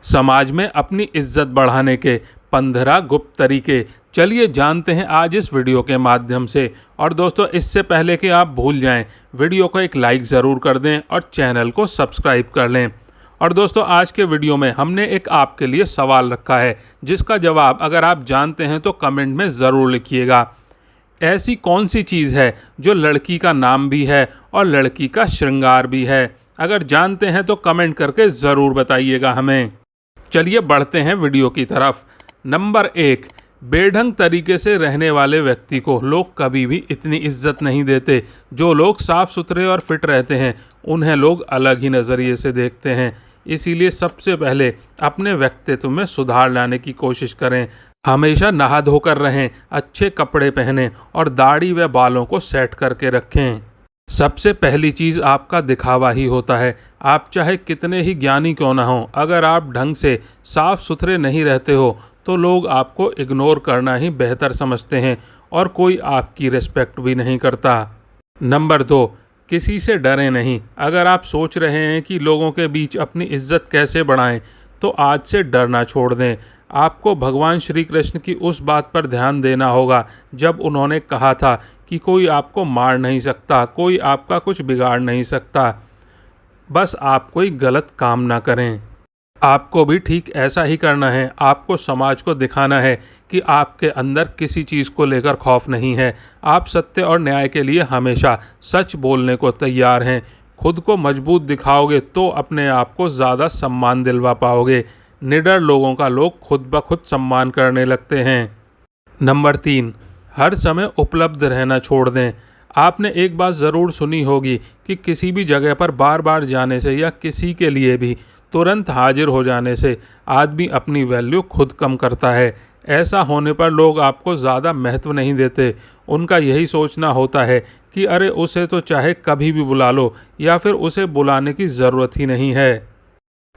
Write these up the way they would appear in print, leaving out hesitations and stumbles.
समाज में अपनी इज्जत बढ़ाने के 15 गुप्त तरीके चलिए जानते हैं आज इस वीडियो के माध्यम से। और दोस्तों, इससे पहले कि आप भूल जाएं, वीडियो को एक लाइक ज़रूर कर दें और चैनल को सब्सक्राइब कर लें। और दोस्तों, आज के वीडियो में हमने एक आपके लिए सवाल रखा है जिसका जवाब अगर आप जानते हैं तो कमेंट में ज़रूर लिखिएगा। ऐसी कौन सी चीज़ है जो लड़की का नाम भी है और लड़की का श्रृंगार भी है? अगर जानते हैं तो कमेंट करके ज़रूर बताइएगा हमें। चलिए बढ़ते हैं वीडियो की तरफ। नंबर 1, बेढंग तरीके से रहने वाले व्यक्ति को लोग कभी भी इतनी इज्जत नहीं देते। जो लोग साफ सुथरे और फिट रहते हैं उन्हें लोग अलग ही नज़रिए से देखते हैं। इसीलिए सबसे पहले अपने व्यक्तित्व में सुधार लाने की कोशिश करें। हमेशा नहा धोकर रहें, अच्छे कपड़े पहनें और दाढ़ी व बालों को सेट करके रखें। सबसे पहली चीज़ आपका दिखावा ही होता है। आप चाहे कितने ही ज्ञानी क्यों ना हो, अगर आप ढंग से साफ सुथरे नहीं रहते हो तो लोग आपको इग्नोर करना ही बेहतर समझते हैं और कोई आपकी रिस्पेक्ट भी नहीं करता। नंबर 2, किसी से डरें नहीं। अगर आप सोच रहे हैं कि लोगों के बीच अपनी इज्जत कैसे बढ़ाएं तो आज से डरना छोड़ दें। आपको भगवान श्री कृष्ण की उस बात पर ध्यान देना होगा जब उन्होंने कहा था कि कोई आपको मार नहीं सकता, कोई आपका कुछ बिगाड़ नहीं सकता, बस आप कोई गलत काम ना करें। आपको भी ठीक ऐसा ही करना है। आपको समाज को दिखाना है कि आपके अंदर किसी चीज़ को लेकर खौफ नहीं है। आप सत्य और न्याय के लिए हमेशा सच बोलने को तैयार हैं। खुद को मजबूत दिखाओगे तो अपने आप को ज़्यादा सम्मान दिलवा पाओगे। निडर लोगों का लोग खुद ब खुद सम्मान करने लगते हैं। नंबर 3, हर समय उपलब्ध रहना छोड़ दें। आपने एक बात ज़रूर सुनी होगी कि किसी भी जगह पर बार बार जाने से या किसी के लिए भी तुरंत हाजिर हो जाने से आदमी अपनी वैल्यू खुद कम करता है। ऐसा होने पर लोग आपको ज़्यादा महत्व नहीं देते। उनका यही सोचना होता है कि अरे उसे तो चाहे कभी भी बुला लो या फिर उसे बुलाने की ज़रूरत ही नहीं है,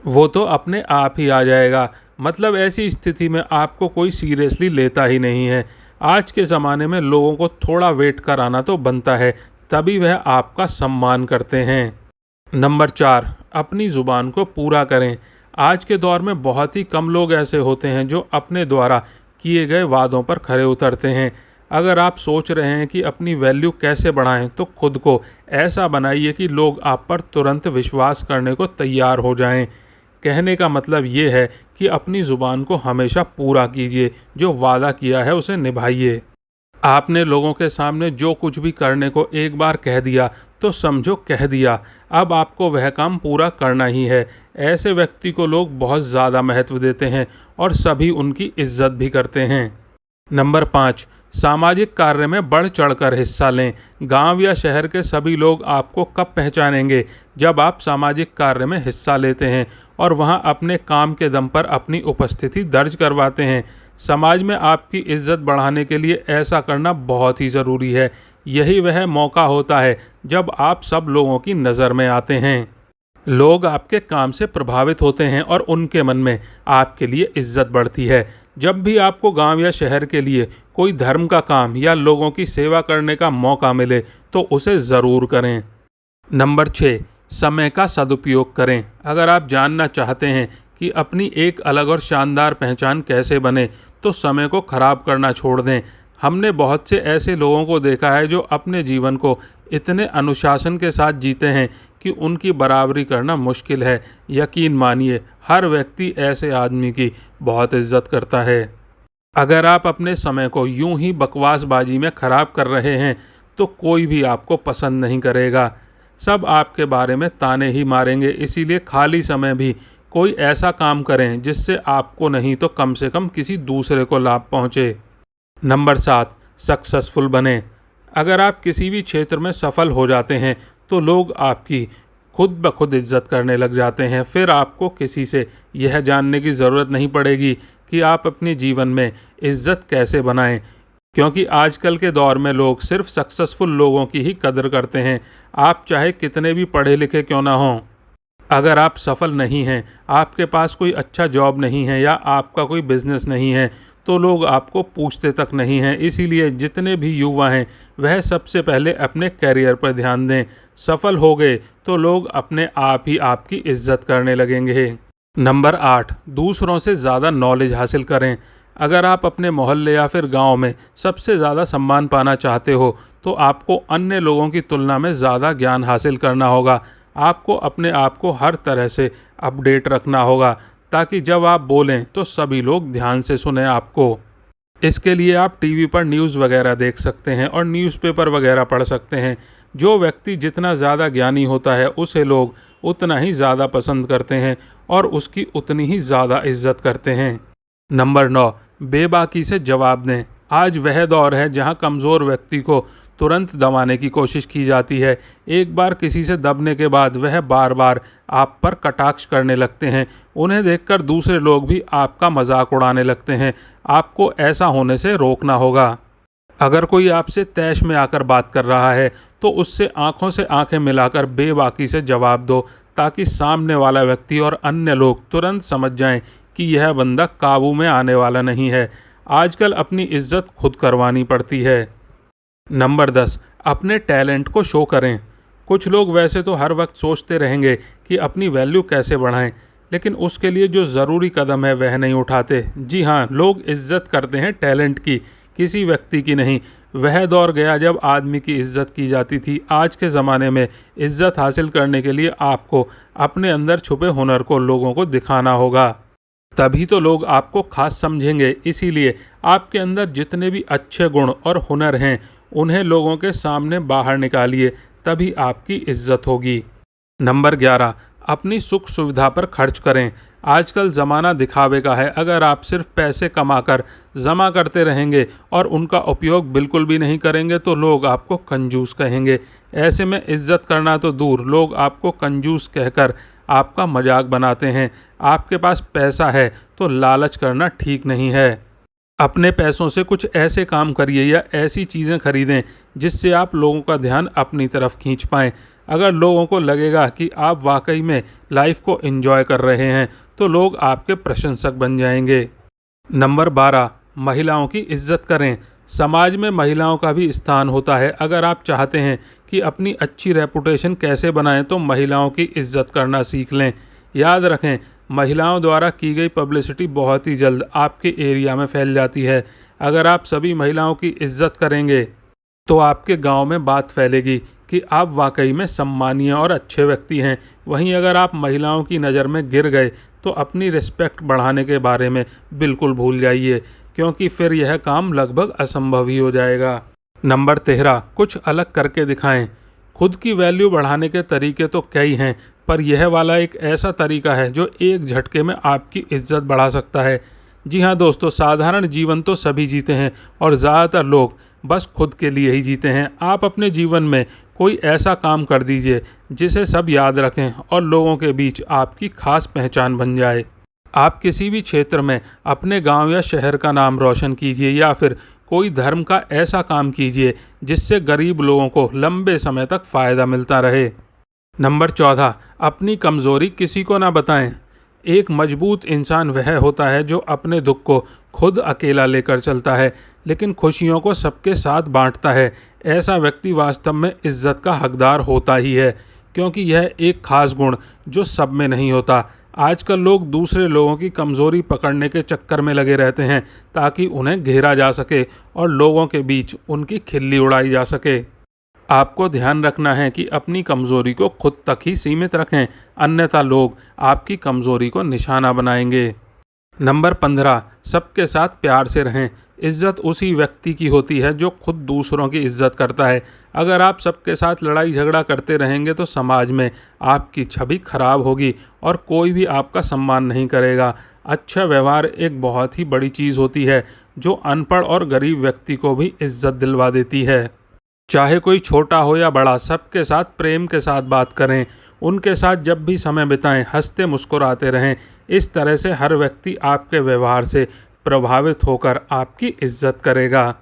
वो तो अपने आप ही आ जाएगा। मतलब ऐसी स्थिति में आपको कोई सीरियसली लेता ही नहीं है। आज के ज़माने में लोगों को थोड़ा वेट कराना तो बनता है, तभी वह आपका सम्मान करते हैं। नंबर 4, अपनी ज़ुबान को पूरा करें। आज के दौर में बहुत ही कम लोग ऐसे होते हैं जो अपने द्वारा किए गए वादों पर खरे उतरते हैं। अगर आप सोच रहे हैं कि अपनी वैल्यू कैसे बढ़ाएं तो खुद को ऐसा बनाइए कि लोग आप पर तुरंत विश्वास करने को तैयार हो जाएं। कहने का मतलब ये है कि अपनी ज़ुबान को हमेशा पूरा कीजिए, जो वादा किया है उसे निभाइए। आपने लोगों के सामने जो कुछ भी करने को एक बार कह दिया तो समझो कह दिया, अब आपको वह काम पूरा करना ही है। ऐसे व्यक्ति को लोग बहुत ज़्यादा महत्व देते हैं और सभी उनकी इज्जत भी करते हैं। नंबर 5, सामाजिक कार्य में बढ़ चढ़कर हिस्सा लें। गांव या शहर के सभी लोग आपको कब पहचानेंगे? जब आप सामाजिक कार्य में हिस्सा लेते हैं और वहां अपने काम के दम पर अपनी उपस्थिति दर्ज करवाते हैं। समाज में आपकी इज्जत बढ़ाने के लिए ऐसा करना बहुत ही ज़रूरी है। यही वह मौका होता है जब आप सब लोगों की नज़र में आते हैं। लोग आपके काम से प्रभावित होते हैं और उनके मन में आपके लिए इज्जत बढ़ती है। जब भी आपको गांव या शहर के लिए कोई धर्म का काम या लोगों की सेवा करने का मौका मिले तो उसे ज़रूर करें। नंबर 6, समय का सदुपयोग करें। अगर आप जानना चाहते हैं कि अपनी एक अलग और शानदार पहचान कैसे बने तो समय को ख़राब करना छोड़ दें। हमने बहुत से ऐसे लोगों को देखा है जो अपने जीवन को इतने अनुशासन के साथ जीते हैं कि उनकी बराबरी करना मुश्किल है। यकीन मानिए, हर व्यक्ति ऐसे आदमी की बहुत इज्जत करता है। अगर आप अपने समय को यूं ही बकवासबाजी में ख़राब कर रहे हैं तो कोई भी आपको पसंद नहीं करेगा। सब आपके बारे में ताने ही मारेंगे। इसीलिए खाली समय भी कोई ऐसा काम करें जिससे आपको नहीं तो कम से कम किसी दूसरे को लाभ पहुँचे। नंबर 7, सक्सेसफुल बने। अगर आप किसी भी क्षेत्र में सफल हो जाते हैं तो लोग आपकी खुद ब खुद इज्जत करने लग जाते हैं। फिर आपको किसी से यह जानने की ज़रूरत नहीं पड़ेगी कि आप अपने जीवन में इज्जत कैसे बनाएं, क्योंकि आजकल के दौर में लोग सिर्फ सक्सेसफुल लोगों की ही कदर करते हैं। आप चाहे कितने भी पढ़े लिखे क्यों ना हों, अगर आप सफल नहीं हैं, आपके पास कोई अच्छा जॉब नहीं है या आपका कोई बिजनेस नहीं है तो लोग आपको पूछते तक नहीं हैं। इसीलिए जितने भी युवा हैं वह सबसे पहले अपने करियर पर ध्यान दें। सफल हो गए तो लोग अपने आप ही आपकी इज्जत करने लगेंगे। नंबर 8, दूसरों से ज़्यादा नॉलेज हासिल करें। अगर आप अपने मोहल्ले या फिर गांव में सबसे ज़्यादा सम्मान पाना चाहते हो, तो आपको अन्य लोगों की तुलना में ज़्यादा ज्ञान हासिल करना होगा। आपको अपने आप को हर तरह से अपडेट रखना होगा, ताकि जब आप बोलें तो सभी लोग ध्यान से सुनें आपको। इसके लिए आप टीवी पर न्यूज़ वगैरह देख सकते हैं और न्यूज़पेपर वगैरह पढ़ सकते हैं। जो व्यक्ति जितना ज़्यादा ज्ञानी होता है, उसे लोग उतना ही ज़्यादा पसंद करते हैं और उसकी उतनी ही ज़्यादा इज्जत करते हैं। नंबर 9, बेबाकी से जवाब दें। आज वह दौर है जहां कमज़ोर व्यक्ति को तुरंत दबाने की कोशिश की जाती है। एक बार किसी से दबने के बाद वह बार बार आप पर कटाक्ष करने लगते हैं। उन्हें देखकर दूसरे लोग भी आपका मजाक उड़ाने लगते हैं। आपको ऐसा होने से रोकना होगा। अगर कोई आपसे तैश में आकर बात कर रहा है, तो उससे आंखों से आंखें मिलाकर बेबाकी से जवाब दो, ताकि सामने वाला व्यक्ति और अन्य लोग तुरंत समझ जाएं कि यह बंदा काबू में आने वाला नहीं है। आजकल अपनी इज्जत खुद करवानी पड़ती है। नंबर 10, अपने टैलेंट को शो करें। कुछ लोग वैसे तो हर वक्त सोचते रहेंगे कि अपनी वैल्यू कैसे बढ़ाएं, लेकिन उसके लिए जो ज़रूरी कदम है वह नहीं उठाते। जी हाँ, लोग इज्जत करते हैं टैलेंट की, किसी व्यक्ति की नहीं। वह दौर गया जब आदमी की इज्जत की जाती थी। आज के ज़माने में इज्जत हासिल करने के लिए आपको अपने अंदर छुपे हुनर को लोगों को दिखाना होगा, तभी तो लोग आपको खास समझेंगे। इसीलिए आपके अंदर जितने भी अच्छे गुण और हुनर हैं, उन्हें लोगों के सामने बाहर निकालिए, तभी आपकी इज्जत होगी। नंबर 11, अपनी सुख सुविधा पर खर्च करें। आजकल ज़माना दिखावे का है। अगर आप सिर्फ पैसे कमाकर जमा करते रहेंगे और उनका उपयोग बिल्कुल भी नहीं करेंगे, तो लोग आपको कंजूस कहेंगे। ऐसे में इज्जत करना तो दूर, लोग आपको कंजूस कहकर आपका मजाक बनाते हैं। आपके पास पैसा है तो लालच करना ठीक नहीं है। अपने पैसों से कुछ ऐसे काम करिए या ऐसी चीज़ें खरीदें जिससे आप लोगों का ध्यान अपनी तरफ खींच पाएँ। अगर लोगों को लगेगा कि आप वाकई में लाइफ को एंजॉय कर रहे हैं, तो लोग आपके प्रशंसक बन जाएंगे। नंबर 12, महिलाओं की इज्जत करें। समाज में महिलाओं का भी स्थान होता है। अगर आप चाहते हैं कि अपनी अच्छी रेपुटेशन कैसे बनाएं, तो महिलाओं की इज्जत करना सीख लें। याद रखें, महिलाओं द्वारा की गई पब्लिसिटी बहुत ही जल्द आपके एरिया में फैल जाती है। अगर आप सभी महिलाओं की इज्जत करेंगे, तो आपके गांव में बात फैलेगी कि आप वाकई में सम्मानीय और अच्छे व्यक्ति हैं। वहीं अगर आप महिलाओं की नज़र में गिर गए, तो अपनी रिस्पेक्ट बढ़ाने के बारे में बिल्कुल भूल जाइए, क्योंकि फिर यह काम लगभग असंभव ही हो जाएगा। नंबर 13, कुछ अलग करके दिखाएं। खुद की वैल्यू बढ़ाने के तरीके तो कई हैं, पर यह वाला एक ऐसा तरीका है जो एक झटके में आपकी इज्जत बढ़ा सकता है। जी हाँ दोस्तों, साधारण जीवन तो सभी जीते हैं और ज़्यादातर लोग बस खुद के लिए ही जीते हैं। आप अपने जीवन में कोई ऐसा काम कर दीजिए जिसे सब याद रखें और लोगों के बीच आपकी खास पहचान बन जाए। आप किसी भी क्षेत्र में अपने गांव या शहर का नाम रोशन कीजिए, या फिर कोई धर्म का ऐसा काम कीजिए जिससे गरीब लोगों को लंबे समय तक फ़ायदा मिलता रहे। नंबर 14, अपनी कमज़ोरी किसी को ना बताएं। एक मजबूत इंसान वह होता है जो अपने दुख को खुद अकेला लेकर चलता है, लेकिन खुशियों को सबके साथ बांटता है। ऐसा व्यक्ति वास्तव में इज्जत का हकदार होता ही है, क्योंकि यह एक खास गुण जो सब में नहीं होता। आजकल लोग दूसरे लोगों की कमज़ोरी पकड़ने के चक्कर में लगे रहते हैं, ताकि उन्हें घेरा जा सके और लोगों के बीच उनकी खिल्ली उड़ाई जा सके। आपको ध्यान रखना है कि अपनी कमज़ोरी को खुद तक ही सीमित रखें, अन्यथा लोग आपकी कमज़ोरी को निशाना बनाएंगे। नंबर 15, सबके साथ प्यार से रहें। इज्जत उसी व्यक्ति की होती है जो खुद दूसरों की इज्जत करता है। अगर आप सबके साथ लड़ाई झगड़ा करते रहेंगे, तो समाज में आपकी छवि खराब होगी और कोई भी आपका सम्मान नहीं करेगा। अच्छा व्यवहार एक बहुत ही बड़ी चीज़ होती है, जो अनपढ़ और गरीब व्यक्ति को भी इज्जत दिलवा देती है। चाहे कोई छोटा हो या बड़ा, सबके साथ प्रेम के साथ बात करें। उनके साथ जब भी समय बिताएं, हंसते मुस्कुराते रहें। इस तरह से हर व्यक्ति आपके व्यवहार से प्रभावित होकर आपकी इज्जत करेगा।